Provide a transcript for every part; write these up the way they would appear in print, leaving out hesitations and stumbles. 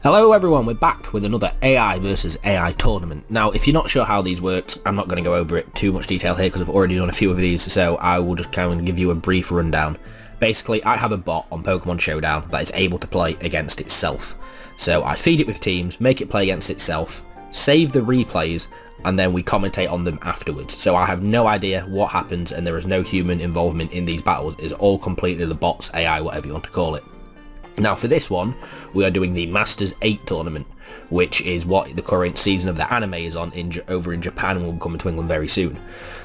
Hello everyone, we're back with another AI versus AI tournament. Now, if you're not sure how these work, I'm not going to go over it too much detail here because I've already done a few of these, so I will just kind of give you a brief rundown. Basically, I have a bot on Pokemon Showdown that is able to play against itself. So I feed it with teams, make it play against itself, save the replays, and then we commentate on them afterwards. So I have no idea what happens and there is no human involvement in these battles. It's all completely the bot's AI, whatever you want to call it. Now for this one, we are doing the Masters 8 tournament, which is what the current season of the anime is on over in Japan and will be coming to England very soon.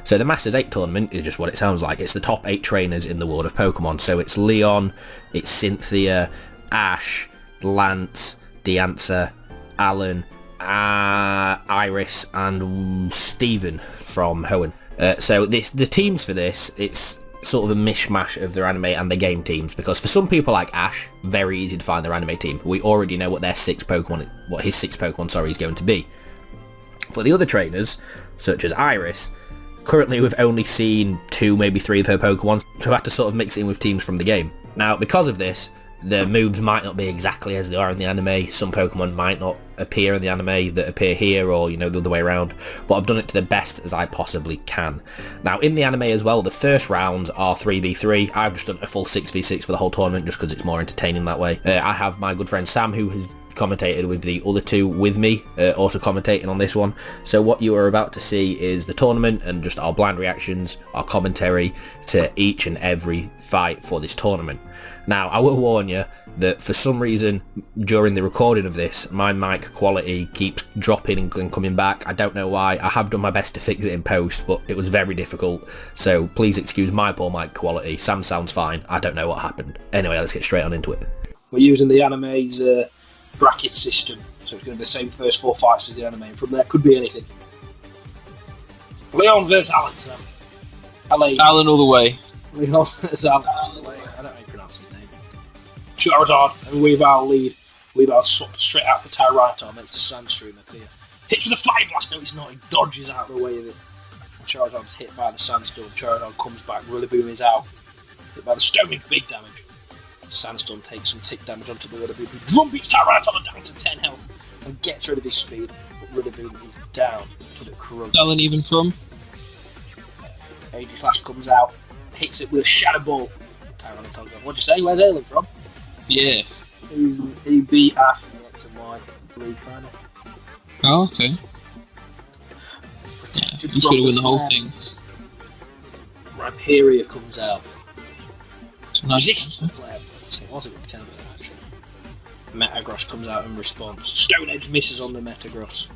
So the Masters 8 tournament is just what it sounds like. It's the top 8 trainers in the world of Pokemon. So it's Leon, it's Cynthia, Ash, Lance, Diantha, Alan, Iris, and Steven from Hoenn. So the teams for this, it's sort of a mishmash of their anime and the game teams, because for some people like Ash, very easy to find their anime team. We already know what his six Pokemon is going to be. For the other trainers, such as Iris, currently we've only seen 2, maybe 3 of her Pokemon, so we have to sort of mix it in with teams from the game. Now, because of this, the moves might not be exactly as they are in the anime. Some Pokemon might not appear in the anime that appear here, or, you know, the other way around. But I've done it to the best as I possibly can. Now, in the anime as well, the first rounds are 3v3. I've just done a full 6v6 for the whole tournament, just because it's more entertaining that way. I have my good friend Sam, who has commentated with the other 2 with me, also commentating on this one. So what you are about to see is the tournament and just our blind reactions, our commentary to each and every fight for this tournament. Now, I will warn you that for some reason during the recording of this, my mic quality keeps dropping and coming back. I don't know why. I have done my best to fix it in post, but it was very difficult. So please excuse my poor mic quality. Sam sounds fine. I don't know what happened. Anyway, let's get straight on into it. We're using the anime's bracket system, so it's going to be the same first 4 fights as the anime, and from there could be anything. Leon versus Alan, Sam. Alan all the way. Leon versus Alan. I don't know how you pronounce his name. Charizard and Weavile lead. Weavile swapped straight out for Tyranitar, makes a Sandstream appear. Hits with a Fire Blast, no he's not, he dodges out of the way of it. And Charizard's hit by the Sandstorm. Charizard comes back, Rillaboom is out. Hit by the Stoning, big damage. Sandstorm takes some tick damage onto the Rillaboom, who drum beats Tyranitar down to 10 health and gets rid of his speed, but Rillaboom is down to the Crow. Alan even from? Aegislash comes out, hits it with a Shadow Ball. Tyranitar goes, what'd you say, where's Alan from? Yeah. He beat Ash in the X and Y League final. Oh, okay. Yeah, he's going to win the whole thing. Rhyperior comes out. Nice. Resistance to Flare. So it was a good counter, actually. Metagross comes out in response. Stone Edge misses on the Metagross.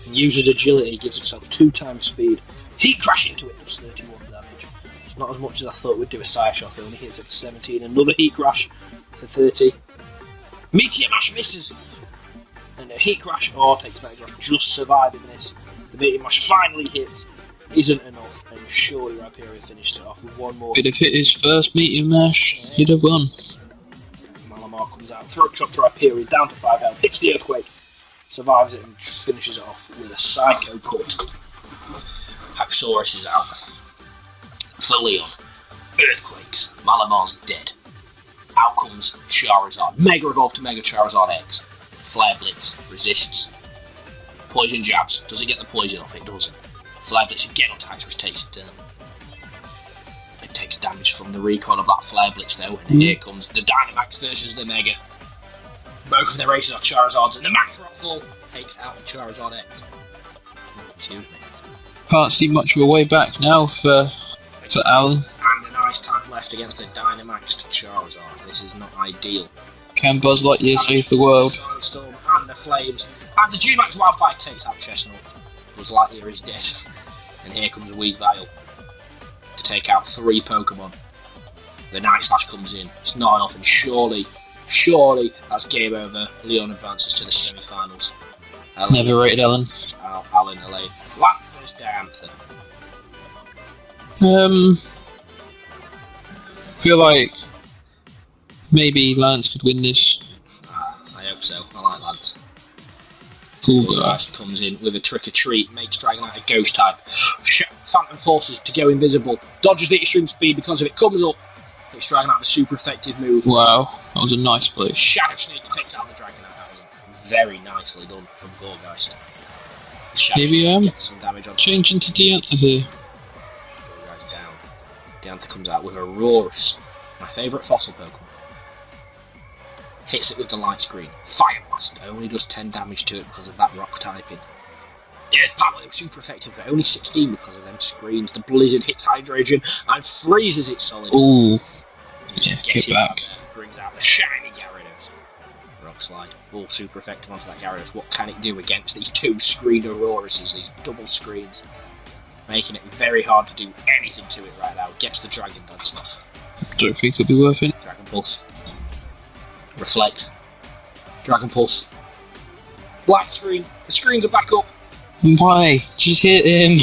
And uses agility, gives itself 2 times speed. Heat Crash into it, does 31 damage. It's not as much as I thought we'd do a Psyshock, it only hits it for 17. Another Heat Crash for 30. Meteor Mash misses! And a Heat Crash, takes Metagross, just surviving this. The Meteor Mash finally hits, isn't enough, and surely Rhyperior finishes it off with 1 more. Could have hit his first Meteor Mash, he'd have won. Malamar comes out, Throat Chop to Rhyperior, down to 5 health, hits the Earthquake, survives it and just finishes it off with a Psycho Cut. Haxorus is out. For Leon, Earthquakes, Malamar's dead. Out comes Charizard, Mega Evolve to Mega Charizard X. Flare Blitz, resists. Poison Jabs, does it get the poison off? It doesn't. Flare Blitz again onto Haxorus, takes it down. It takes damage from the recoil of that Flare Blitz though, and here comes the Dynamax versus the Mega. Both of the races are Charizards, and the Max Rockfall takes out the Charizard X. Excuse me. Can't see much of a way back now for Alan. And a nice time left against a Dynamax to Charizard. This is not ideal. Can Buzz Lightyear save the world? Sandstorm and the Flames. And the G-Max Wildfire takes out Chestnut. Buzz Lightyear is dead. And here comes Weavile to take out 3 Pokemon. The Night Slash comes in. It's not enough, and surely that's game over. Leon advances to the semi-finals. Never rated Alan. Alan, Elaine. Lance goes down to feel like maybe Lance could win this. I hope so. I like Lance. Cool guy. Comes in with a Trick or Treat, makes Dragonite a Ghost type. Phantom Forces to go invisible. Dodges the extreme speed because of it. Comes up. It's Dragonite with a super effective move. Wow, that was a nice play. Shadow Snake takes out the Dragonite. Very nicely done from Gorgeist. Maybe gets some damage on. change into Diantha here. Gorgeist down. Diantha comes out with Aurorus, my favourite fossil Pokemon. Hits it with the light screen. Fire Blast only does 10 damage to it because of that rock typing. Yeah, it's power super effective, but only 16 because of them screens. The Blizzard hits Hydreigon and freezes it solid. Ooh. Yeah, get back. Brings out the shiny Gyarados. Rock Slide. All super effective onto that Gyarados. What can it do against these two screen Auroruses, these double screens? Making it very hard to do anything to it right now. Gets the Dragon Dance off. Don't think it'll be worth it. Dragon Pulse. Reflect. Dragon Pulse. Black screen. The screens are back up. Why? Just hit him.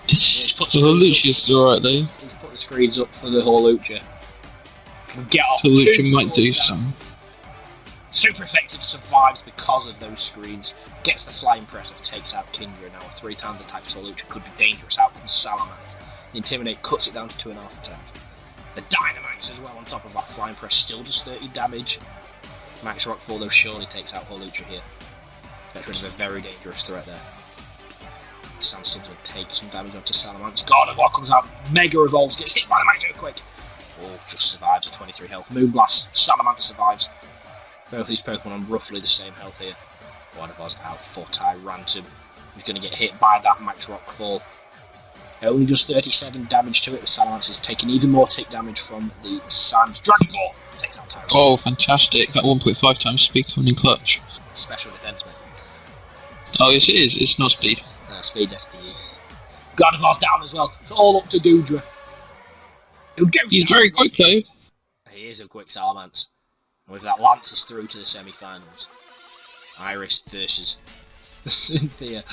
Just put The Holucha's alright though. Just put the screens up for the Holucha. Can get off. Holucha might do some. Super effective, survives because of those screens. Gets the Flying Press off, takes out Kingdra. Now a 3 times attack Holucha could be dangerous. Out comes Salamence. The Intimidate cuts it down to 2.5 attack. The Dynamax as well on top of that Flying Press still does 30 damage. Max Rock 4 though surely takes out Holucha here. Gets rid of a very dangerous threat there. Sandstorm's going to take some damage onto Salamence. God of War comes out, Mega Evolves, gets hit by the Max Earthquake. Oh, just survives at 23 health. Moonblast, Salamence survives. Both of these Pokemon on roughly the same health here. One of us out for Tyrantum, who's going to get hit by that Max Rock Fall. Only does 37 damage to it. The Salamence is taking even more tick damage from the Sands. Dragon Ball takes out Tyrantum. Oh, fantastic. That 1.5 times speed coming in clutch. Special defense, mate. Oh, yes it is. It's not speed. Speed SPE. Gardevoir's down as well. It's all up to Goodra. He's very quick though. He is a quick Salamence. And with that, Lance is through to the semi-finals. Iris versus Cynthia.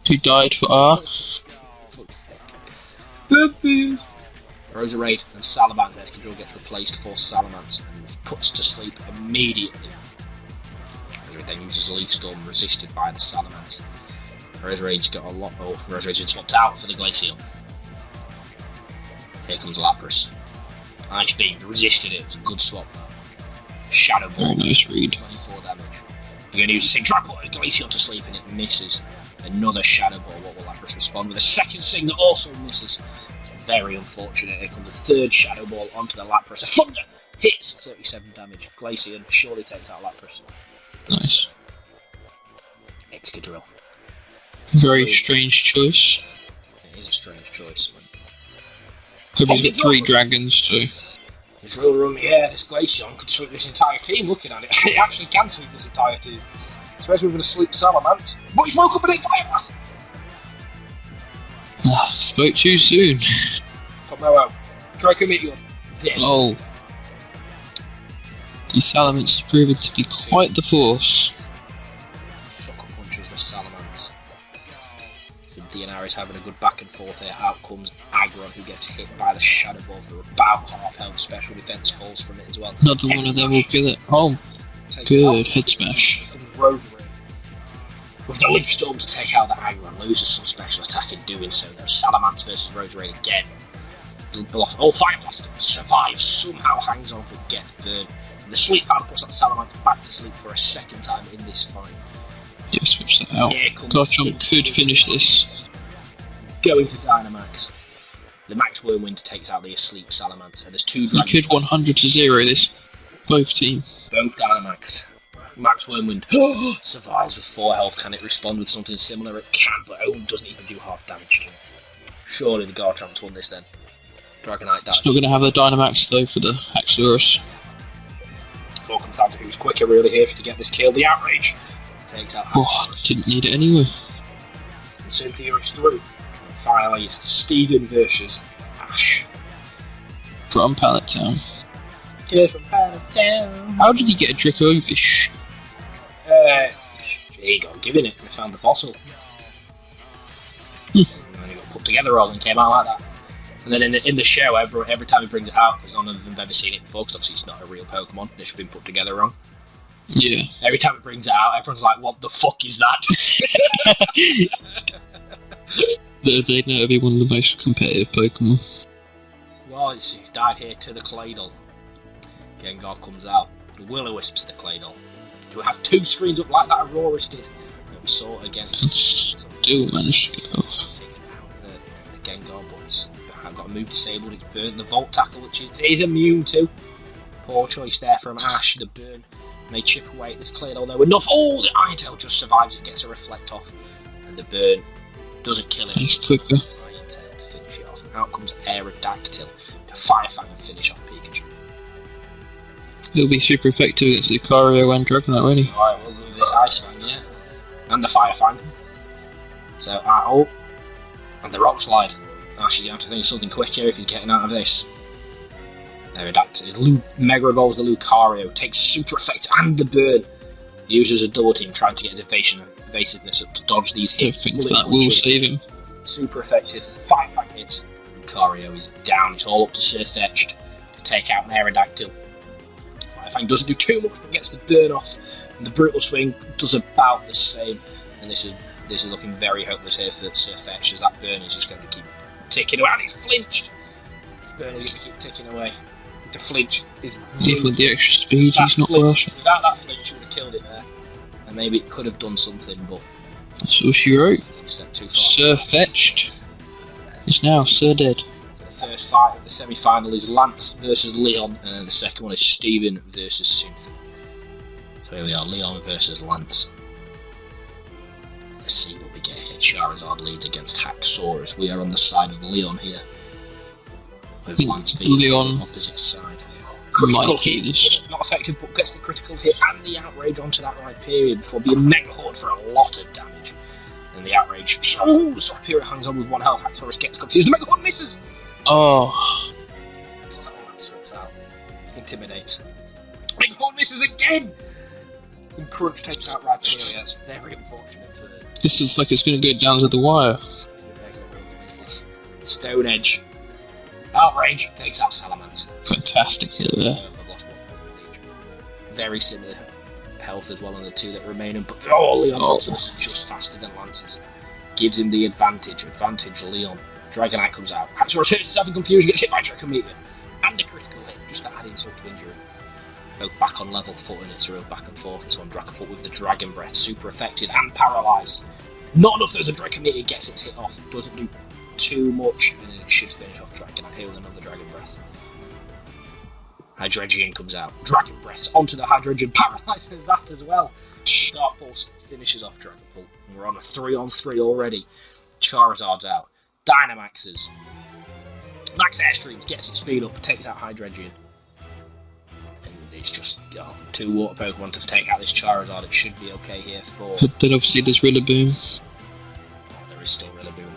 Who died for R. Fuck's sake. Roserade and Salamence control gets replaced for Salamence and puts to sleep immediately. Roserade then uses Leaf Storm resisted by the Salamence. Roserade's got a lot. Oh, Roserade's been swapped out for the Glaceon. Here comes Lapras. Ice Beam resisted it. It was a good swap. Shadow Ball. Very nice read. 24 damage. You're going to use the same Dragon Ball and Glaceon to sleep and it misses. Another Shadow Ball. What will Lapras respond with? A second Sing that also misses. It's very unfortunate. Here comes a third Shadow Ball onto the Lapras. A Thunder hits 37 damage. Glaceon surely takes out Lapras. Nice. Excadrill. Very strange choice. It is a strange choice. Hope he's got 3 dragons too. The drill room, yeah, this Glaceon could sweep this entire team looking at it. It actually can sweep this entire team. Especially with a sleep Salamence. But he's woke up and hit Fire Blast! Spoke too soon. Come Draco Meteor. Dead. Oh. The Salamence has proven to be quite the force. Sucker punches with Salamence. Cynthia and Aris having a good back and forth here. Out comes Aggron, who gets hit by the Shadow Ball for about half health. Special defense falls from it as well. Another one of them will kill it. Oh, good. Head smash. Here comes Roserade. With the Leaf Storm to take out the Aggron, loses some special attack in doing so though. Salamence versus Roserade again. Oh, Fire Blast survives, somehow hangs on but gets burned. And the Sleep Powder puts that Salamence back to sleep for a second time in this fight. Yeah, switch that out. Garchomp could finish this. Going to Dynamax. The Max Whirlwind takes out the asleep Salamence. And there's 2 dragons. He could 100-0 this. Both team. Both Dynamax. Max Whirlwind survives with 4 health. Can it respond with something similar? It can, but it doesn't even do half damage to it. Surely the Garchomp's won this then. Dragonite dies. Still going to have the Dynamax though for the Haxorus. It all comes down to who's quicker really here to get this kill. The Outrage takes out Haxorus. Didn't need it anyway. And Cynthia is through. And finally it's Steven versus Ash. From Pallet Town. Yeah, from Pallet Town. How did he get a Dracovish? He got given it. They found the fossil. And then it got put together all and came out like that. And then in the show, every time he brings it out, because none of them have ever seen it before, because obviously it's not a real Pokemon, it's been put together wrong. Yeah. Every time it brings it out, everyone's like, what the fuck is that? They know to be one of the most competitive Pokemon. Well, Oh, he's died here to the Claydol. Gengar comes out. Will-O-Wisps the Claydol. Do we have 2 screens up like that Aurora's did? That we saw against. Still managed to get off. Takes out the Gengar, but I've got a move disabled. It's burnt the Volt Tackle, which it is immune to. Poor choice there from Ash. The burn may chip away at this Claydol though. Enough. Oh, the Iron Tail just survives. It gets a Reflect off. And the burn doesn't kill it. It's quicker. Iron Tail to finish it off. And out comes Aerodactyl. The Fire Fang and finish off Pikachu. It'll be super effective against Lucario and Dragonite, won't he? Alright, we'll do this Ice Fang, yeah. And the Fire Fang. So, and the Rock Slide. Actually, you have to think of something quick here if he's getting out of this. Aerodactyl. Mega Evolves the Lucario. Takes super effect and the burn. Uses a double team trying to get his evasiveness up to dodge these hits. I don't think that will save him. Super effective. Fire Fang hits. Lucario is down. It's all up to Surfetched to take out an Aerodactyl. Fire Fang doesn't do too much but gets the burn off. And the Brutal Swing does about the same. And this is looking very hopeless here for Surfetched, as that burn is just going to keep ticking away. And he's flinched. This burn is going to keep ticking away. The flinch is Even with the extra speed, he's not rushing. Without that flinch, he would have killed it there. And maybe it could have done something, but That's all she wrote. he stepped too far. Surfetched is now Sir Dead. So the first fight of the semi-final is Lance versus Leon, and then the second one is Steven versus Cynthia. So here we are, Leon versus Lance. Let's see what we get here. Charizard leads against Haxorus. We are on the side of Leon here. With Lance being Leon on the opposite side. Critical might hit, do this. not effective, but gets the critical hit and the outrage onto that right period before being Mega Horde for a lot of damage. And the outrage, sorry, period hangs on with 1 health. Haxorus gets confused. The Mega Horde misses. Oh, That sorts out. Intimidates. Mega Horde misses again. And Crunch takes out right period. That's very unfortunate for this is like it's going to go down to the wire. Mega Horde misses. Stone Edge. Outrage takes out Salamence. Fantastic hit there. I've lost 1 point each. Very similar health as well on the 2 that remain. But Leon's just faster than Lance's. Gives him the advantage. Advantage Leon. Dragonite comes out. Haxorus hits himself in confusion, gets hit by Dracometeor. And a critical hit, just to add insult to injury. Both back on level footing, it's a real back and forth. This one, Dracopult with the Dragon Breath. Super affected and paralysed. Not enough though, the Dracometeor gets its hit off. Doesn't do too much, and then it should finish off Dragonite here with another Dragon Breath. Hydreigon comes out. Dragon Breath onto the Hydreigon, paralyses that as well. Dark Pulse finishes off Dragapult. And we're on a 3-on-3 already. Charizard's out. Dynamaxes. Max Airstreams gets its speed up and takes out Hydreigon. And it's just 2 water Pokemon to take out this Charizard. It should be okay here for... But then obviously there's Rillaboom. There is still Rillaboom.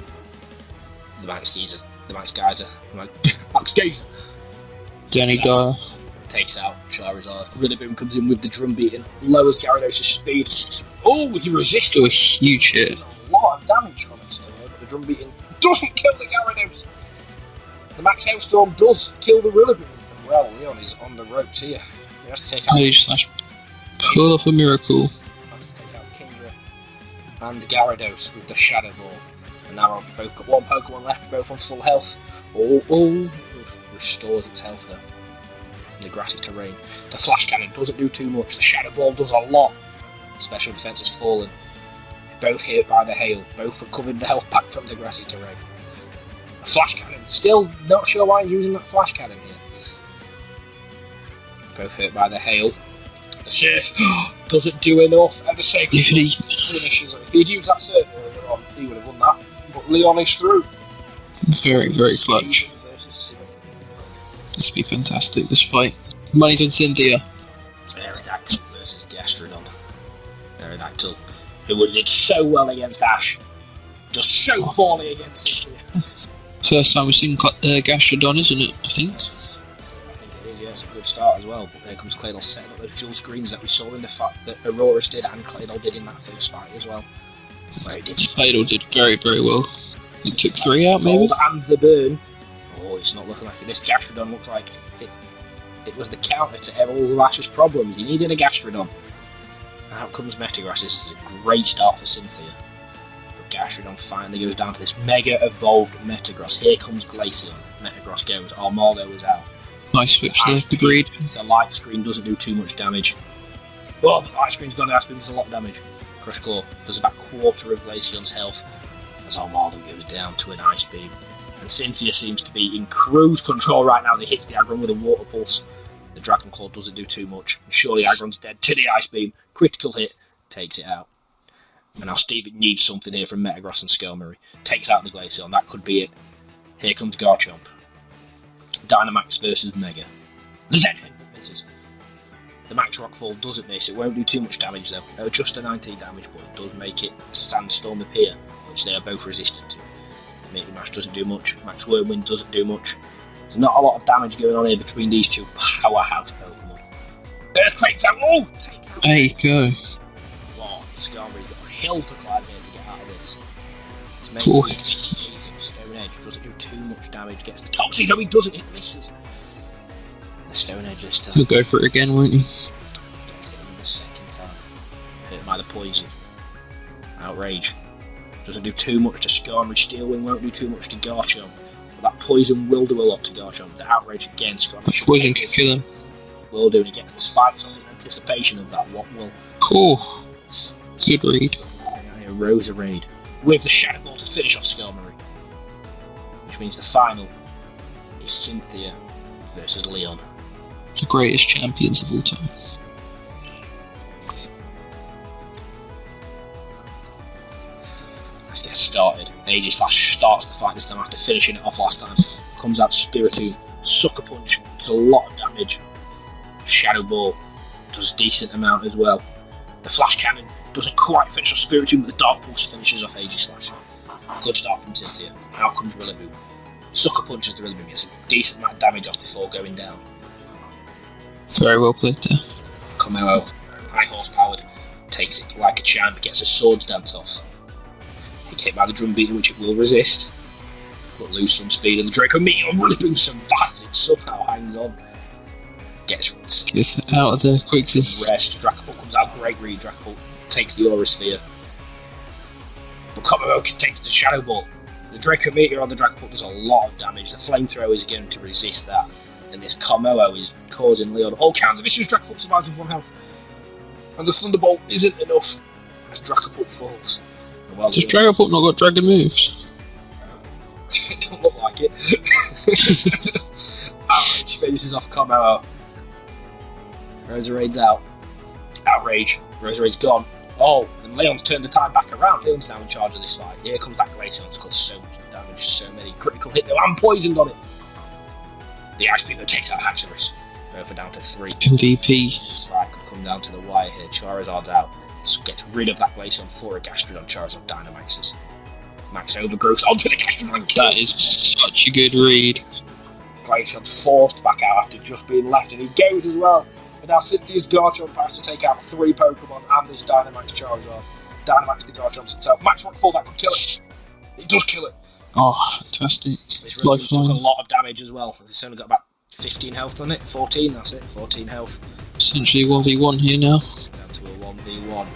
The Max Geyser. The Max Geyser. Max Geyser. Danny Dyer. Takes out Charizard. Rillaboom comes in with the drum beating. Lowers Gyarados' speed. Oh, he resisted. Do a huge hit. A lot of damage from it still, but the drum beating doesn't kill the Gyarados. The Max Hailstorm does kill the Rillaboom. And well, Leon is on the ropes here. He has to take out... Mage Slash. Pull off a miracle. He has to take out Kingdra and Gyarados with the Shadow Ball. And now we've both got 1 Pokemon left, both on full health. Oh, restores its health though. In the grassy terrain. The Flash Cannon doesn't do too much, the Shadow Ball does a lot. Special defense has fallen. Both hit by the hail, both recovered the health pack from the grassy terrain. The Flash Cannon, still not sure why he's using that Flash Cannon here. Both hit by the hail. The Surf doesn't do enough, and the Sacred finishes. If he'd used that Surf earlier on, he would have won that. But Leon is through. Very, very clutch. This will be fantastic, this fight. Money's on Cynthia. Aerodactyl versus Gastrodon. Aerodactyl, who did so well against Ash, does so poorly against Cynthia. First time we've seen Gastrodon, isn't it? I think. I think it is, yeah, it's a good start as well. But there comes Claydol setting up those dual screens that we saw in the fight that Aurora's did and Claydol did in that first fight as well. Where it did Claydol did very, very well. He took 3 out, maybe? And the burn. Oh, it's not looking like it. This Gastrodon looks like it was the counter to all of Ash's problems. He needed a Gastrodon. Out comes Metagross. This is a great start for Cynthia. Gastrodon finally goes down to this Mega Evolved Metagross. Here comes Glaceon. Metagross goes. Armaldo is out. Nice switch there, agreed. The light screen doesn't do too much damage. Oh, the light screen's gone. The ice beam does a lot of damage. Crush Claw does about a quarter of Glaceon's health as Armaldo goes down to an ice beam. And Cynthia seems to be in cruise control right now as he hits the Aggron with a Water Pulse. The Dragon Claw doesn't do too much. Surely Aggron's dead to the ice beam. Critical hit, takes it out. And now Stevie needs something here from Metagross and Skarmory. Takes out the Glaceon, that could be it. Here comes Garchomp. Dynamax versus Mega. The Z-Hit misses. The Max Rockfall doesn't miss. It won't do too much damage though. Just a 19 damage, but it does make it Sandstorm appear, which they are both resistant to. Mighty Mash doesn't do much. Max Whirlwind doesn't do much. There's not a lot of damage going on here between these two powerhouse Pokemon. Earthquake's out! Oh! Takes out. There you go. Wow, Skarmory's got a hill to climb here to get out of this. Ooh. Stone Edge doesn't do too much damage. Gets the Toxic, no he doesn't, it misses. The Stone Edge this time. He'll go for it again, won't he? Gets it the second time. Hit by the poison. Outrage. Doesn't do too much to Skarmory. Steel Wing won't do too much to Garchomp. But that poison will do a lot to Garchomp. The Outrage again, Skarmory. Poison can kill him. Will do, and he gets the spikes off in anticipation of that. What will? Cool. Good read. A Rosa Raid. With the Shadow Ball to finish off Skarmory. Which means the final is Cynthia versus Leon. The greatest champions of all time. Let's get started. Aegislash starts the fight this time after finishing it off last time. Comes out Spiritomb. Sucker Punch does a lot of damage. Shadow Ball does a decent amount as well. The Flash Cannon doesn't quite finish off Spiritomb, but the Dark Pulse finishes off Aegislash. Good start from Cynthia. Out comes Rillaboom. Sucker punches the Rillaboom, gets a decent amount of damage off before going down. Very well played there. Kommo, high horse-powered, takes it like a champ, gets a Swords Dance off. Hit by the Drum Beater, which it will resist, but lose some speed, and the Draco Meteor Rillaboom survives it, somehow hangs on. Gets out of there quickly. Rest. Dracopult comes out, great read. Dracopult takes the Aura Sphere. But Kommo takes the Shadow Ball. The Draco Meteor on the Dracopult does a lot of damage. The Flamethrower is going to resist that. And this Kommo is causing Leon all kinds of issues. Dracopult survives with 1 health. And the Thunderbolt isn't enough as Dracopult falls. Well, does Dragapult not got dragon moves? It don't look like it. Outrage finishes off Kommo. Roserade's out. Outrage. Roserade's gone. Oh, and Leon's turned the time back around. Leon's now in charge of this fight. Here comes that Glaceon to cause so much damage, so many critical hits. I'm poisoned on it. The Ice Beam takes out Haxorus. Both are down to 3. MVP. This fight could come down to the wire here. Charizard's out. So get rid of that Glaceon for a Gastrodon. Charizard Dynamaxes. Max Overgrowth onto the Gastrodon. That is such a good read. Glaceon's forced back out after just being left, and he goes as well. And now Cynthia's Garchomp has to take out 3 Pokemon and this Dynamax Charizard. Dynamax the Garchomp itself. Max Rockfall, that could kill it. It does kill it. Oh, fantastic. This really took a lot of damage as well. It's only got about 15 health on it. 14, that's it. 14 health. Essentially 1v1 here now. Down to a 1v1.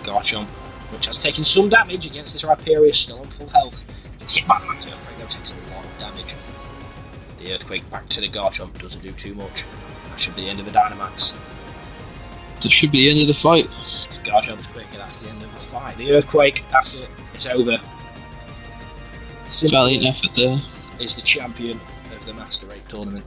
Garchomp, which has taken some damage against this Rhyperior, still on full health. It's hit by the Max Earthquake, though, takes a lot of damage. The Earthquake back to the Garchomp doesn't do too much. That should be the end of the Dynamax. That should be the end of the fight. If Garchomp's quicker, that's the end of the fight. The Earthquake, that's it. It's over. Valiant effort there. Is the champion of the Master 8 tournament.